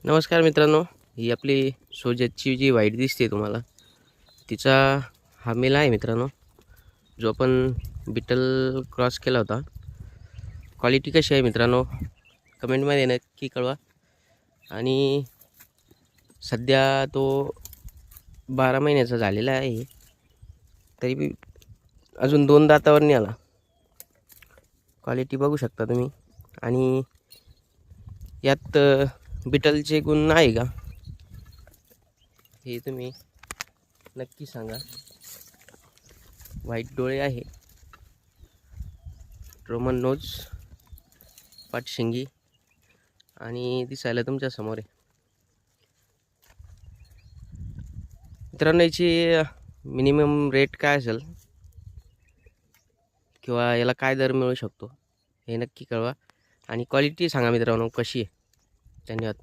नमस्कार मित्रांनो, ही आपली सोजतची जी व्हाईट दिसते तुम्हाला, तिचा हा मेल आहे मित्रांनो, जो आपण बिटल क्रॉस केला होता. क्वालिटी कशी आहे मित्रांनो, कमेंटमध्ये नक्की कळवा. आणि सध्या तो 12 महिन्याचा झालेला आहे, तरी बी अजून 2 दातावर नाही आला. क्वालिटी बघू शकता तुम्ही. आणि यात बिटलचे गुण आहे का हे तुम्ही नक्की सांगा. व्हाईट डोळे आहे, रोमन नोज, पाठशिंगी आणि दिसायला तुमच्या समोर आहे. मित्रांनो, याची मिनिमम रेट काय असेल किंवा याला काय दर मिळू शकतो हे नक्की कळवा. आणि क्वालिटी सांगा मित्रांनो कशी आहे. धन्यवाद.